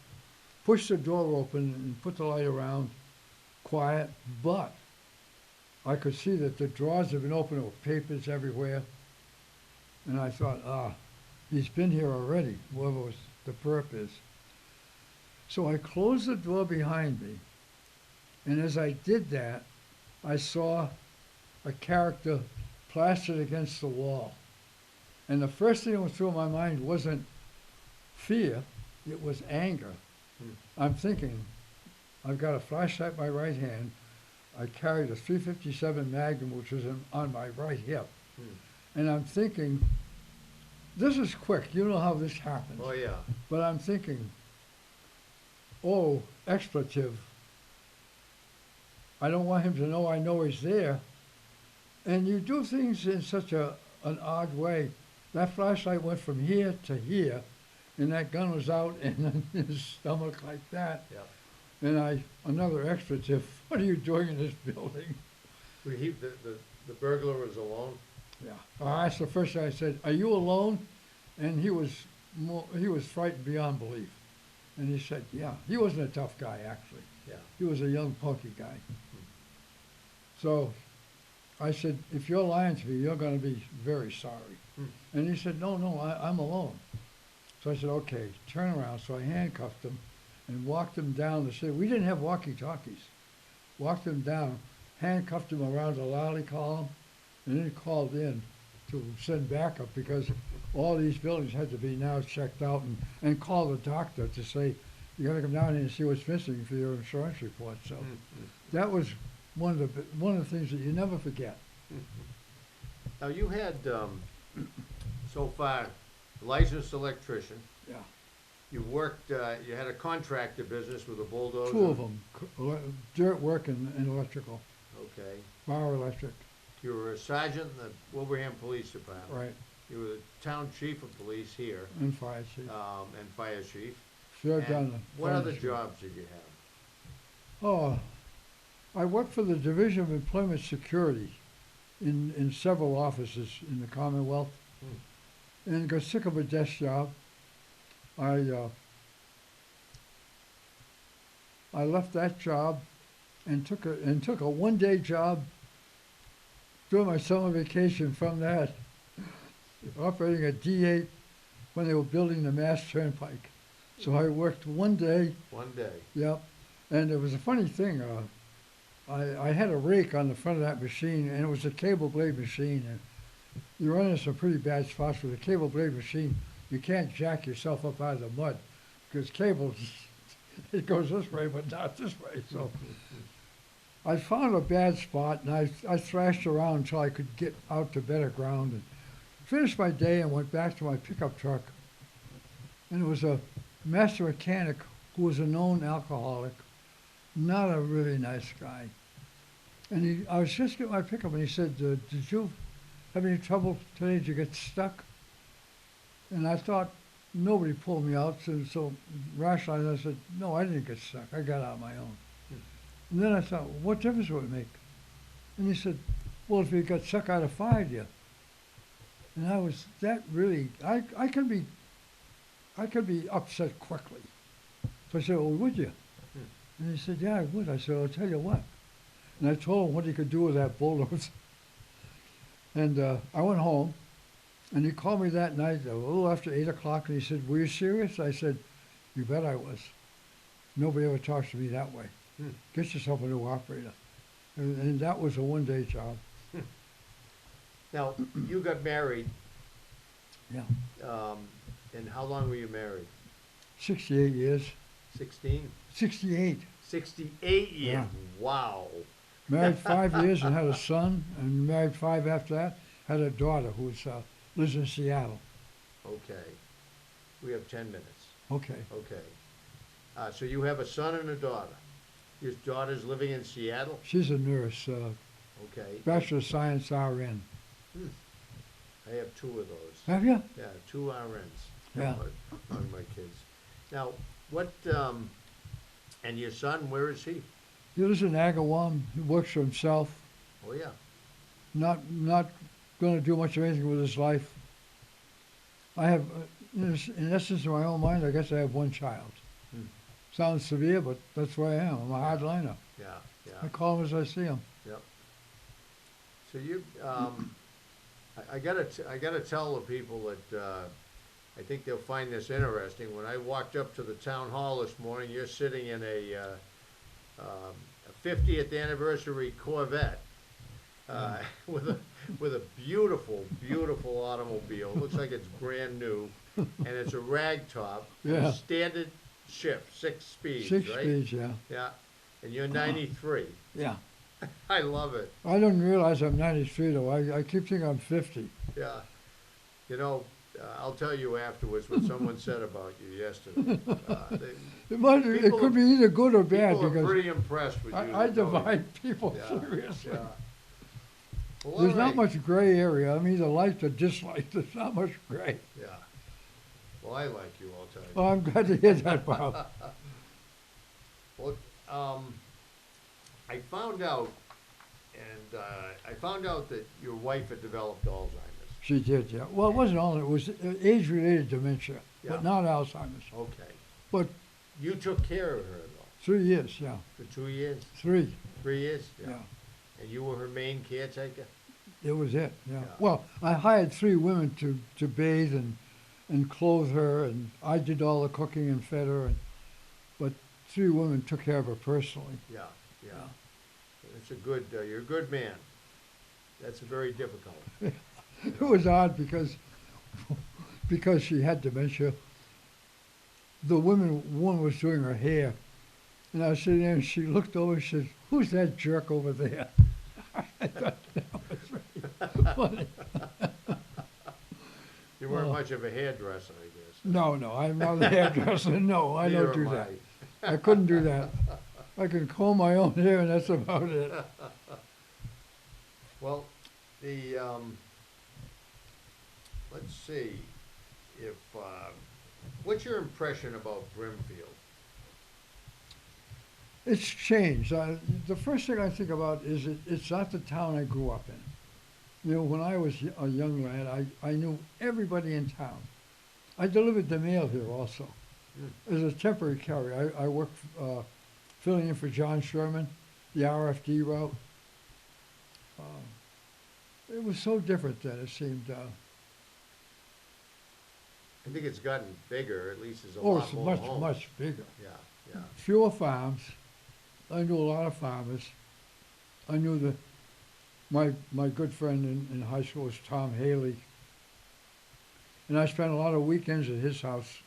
pushed the door open and put the light around, quiet, but I could see that the drawers had been open, there were papers everywhere. And I thought, he's been here already, whoever was the perp is. So I closed the door behind me, and as I did that, I saw a character plastered against the wall. And the first thing that went through my mind wasn't fear, it was anger. I'm thinking, I've got a flashlight in my right hand, I carried a .357 Magnum, which was on my right hip. And I'm thinking, this is quick, you know how this happens. Oh, yeah. But I'm thinking, oh, expletive. I don't want him to know I know he's there. And you do things in such an odd way. That flashlight went from here to here, and that gun was out in his stomach like that. Yeah. And another expletive, what are you doing in this building? Well, the burglar was alone? Yeah. That's the first thing I said, are you alone? And he was frightened beyond belief. And he said, yeah. He wasn't a tough guy, actually. Yeah. He was a young, punky guy. So I said, if you're lying to me, you're going to be very sorry. And he said, no, I'm alone. So I said, okay, turn around. So I handcuffed him and walked him down the city. We didn't have walkie-talkies. Walked him down, handcuffed him around the lolly column, and then called in to send backup because all these buildings had to be now checked out and call the doctor to say, you got to come down here and see what's missing for your insurance report. So that was one of the things that you never forget. Now, you had, so far, licensed electrician. Yeah. You worked, you had a contractor business with a bulldozer. 2 of them, dirt work and electrical, Okay. Barr Electric, You were a sergeant in the Wilbraham Police Department. right, You were the town chief of police here, and fire chief. and fire chief. Served And on the what fire other chief. jobs did you have? Oh, I worked for the Division of Employment Security in several offices in the Commonwealth, and got sick of a desk job. I left that job and took a one-day job during my summer vacation from that, operating a D8 when they were building the Mass Turnpike. So I worked one day, One day. yep, and it was a funny thing. I had a rake on the front of that machine, and it was a cable blade machine. And you run into some pretty bad spots with a cable blade machine. You can't jack yourself up out of the mud because cables, it goes this way, but not this way. So I found a bad spot, and I thrashed around until I could get out to better ground and finished my day and went back to my pickup truck. And it was a master mechanic who was a known alcoholic, not a really nice guy. And I was just getting my pickup, and he said, "Did you have any trouble today? Did you get stuck?" And I thought nobody pulled me out, so rationally I said, "No, I didn't get stuck. I got out on my own." And then I thought, what difference would it make? And he said, "Well, if you got stuck, I'd have fired you." And I was that really, I can be upset quickly. So I said, "Well, would you?" And he said, "Yeah, I would." I said, "I'll tell you what." And I told him what he could do with that bulldozer. And I went home, and he called me that night a little after 8 o'clock, and he said, "Were you serious?" I said, "You bet I was. Nobody ever talks to me that way. Get yourself a new operator." And that was a one-day job. Now, you got married, Yeah, and how long were you married? 68 years. 16? 68. 68 years. Yeah. Wow. Married 5 years and had a son, and married 5 after that. Had a daughter who lives in Seattle. Okay. We have 10 minutes. Okay. Okay. So you have a son and a daughter. Your daughter's living in Seattle? She's a nurse, Okay. Bachelor of Science RN. I have 2 of those. Have you? Yeah, 2 RNs. Yeah. On my kids. Now, what, and your son, where is he? He lives in Agawam. He works for himself. Oh, yeah. Not going to do much of anything with his life. I have, in essence, in my own mind, I guess I have one child. Sounds severe, but that's where I am. I'm a hardliner. Yeah, yeah. I call him as I see him. Yep. So you, I gotta tell the people that, I think they'll find this interesting. When I walked up to the town hall this morning, you're sitting in a 50th anniversary Corvette, with a beautiful, beautiful automobile. It looks like it's brand new, and it's a rag top. Yeah. Standard shift, 6 speeds, 6 right? speeds, yeah. Yeah. And you're 93. Yeah. I love it. I didn't realize I'm 93 though. I keep thinking I'm 50. Yeah. You know, I'll tell you afterwards what someone said about you yesterday. It People could are- be either good or bad People are because pretty impressed with you. I know you. divide people Yeah, seriously. yeah. Well, There's all not right. much gray area. I'm either liked or disliked. There's not much gray. Yeah. Well, I like you, I'll tell you. Oh, I'm glad to hear that, Bob. Well, I found out, and I found out that your wife had developed Alzheimer's. She did, yeah. Well, it wasn't all. It was age-related dementia, Yeah. but not Alzheimer's. Okay. But You took care of her, though, 3 years, yeah. for 2 years, 3, 3 years? yeah. And you were her main caretaker? It was it, yeah. Yeah. Well, I hired 3 women to bathe and clothe her, and I did all the cooking and fed her, but 3 women took care of her personally. Yeah, yeah. It's a good, you're a good man. That's very difficult. It was odd because she had dementia. The one was doing her hair, and I was sitting there, and she looked over and she said, "Who's that jerk over there?" I thought that was very funny. You weren't Oh. much of a hairdresser, I guess. No, I'm not a hairdresser. No, I Neither don't do am that. I couldn't do that. I can comb my own hair, and that's about it. Well, let's see, if, what's your impression about Brimfield? It's changed. The first thing I think about is it's not the town I grew up in. You know, when I was a young lad, I knew everybody in town. I delivered the mail here also. As a temporary carrier, I worked filling in for John Sherman, the RFD route. It was so different then, it seemed. I think it's gotten bigger, at least there's a Oh, lot it's more much, homes. much bigger. Yeah, yeah, Fewer farms. I knew a lot of farmers. I knew my good friend in high school was Tom Haley. And I spent a lot of weekends at his house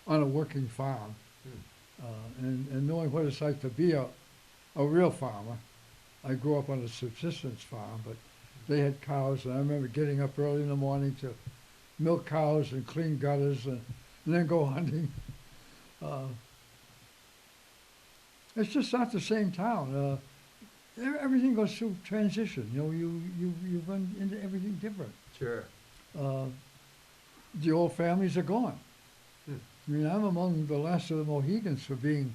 on a working farm. Hmm. And knowing what it's like to be a real farmer. I grew up on a subsistence farm, but they had cows, and I remember getting up early in the morning to milk cows and clean gutters and then go hunting. Uh, it's just not the same town. Everything goes through transition. You know, you run into everything different. Sure. Uh, the old families are gone. Hmm. I mean, I'm among the last of the Mohegans for being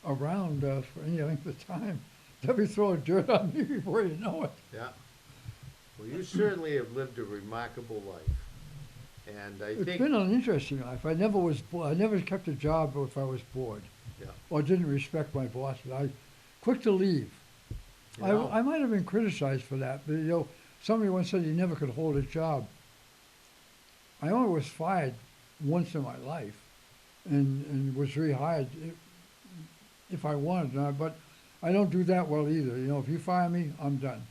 around for any length of time. They'll be throwing dirt on me before you know it. Yeah. Well, you certainly have lived a remarkable life. And I It's think, been an interesting life. I never was. I never kept a job if I was bored, yeah, or didn't respect my bosses. I quick to leave. you know, I might have been criticized for that, but somebody once said you never could hold a job. I only was fired once in my life, and was rehired if I wanted. But I don't do that well either. You know, if you fire me, I'm done.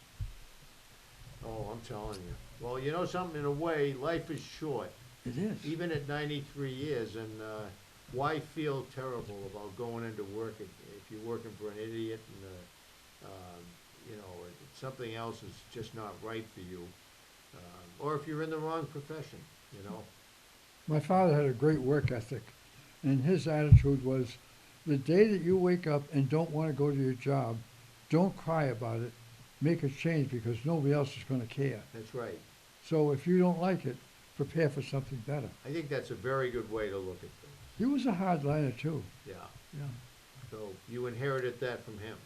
oh, I'm telling you. Well, you know something, in a way, life is short, It is. even at 93 years, and why feel terrible about going into work if you're working for an idiot and, you know, something else is just not right for you, or if you're in the wrong profession, you know? My father had a great work ethic, and his attitude was, the day that you wake up and don't want to go to your job, don't cry about it. Make a change because nobody else is going to care. That's right. So if you don't like it, prepare for something better. I think that's a very good way to look at things. He was a hardliner too. Yeah. Yeah. So you inherited that from him.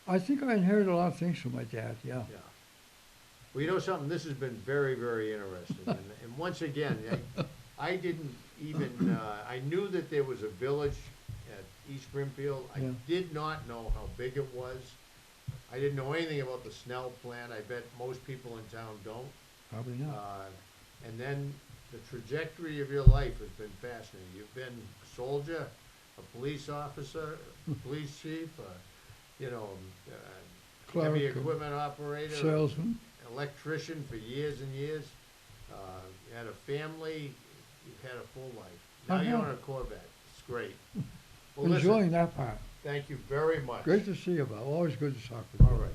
I think I inherited a lot of things from my dad. Yeah. Yeah. Well, you know something, this has been very, very interesting. And once again, I didn't even, I knew that there was a village at East Brimfield. I Yeah. did not know how big it was. I didn't know anything about the Snell plant. I bet most people in town don't. Probably not. And then the trajectory of your life has been fascinating. You've been a soldier, a police officer, a police chief, you know, heavy Cleric, equipment operator, salesman. electrician for years and years. You had a family. You've had a full life. Now I you're have. on a Corvette. It's great. Well, Enjoying listen, that part. thank you very much. Great to see you, Bob. Always good to talk with you. All right.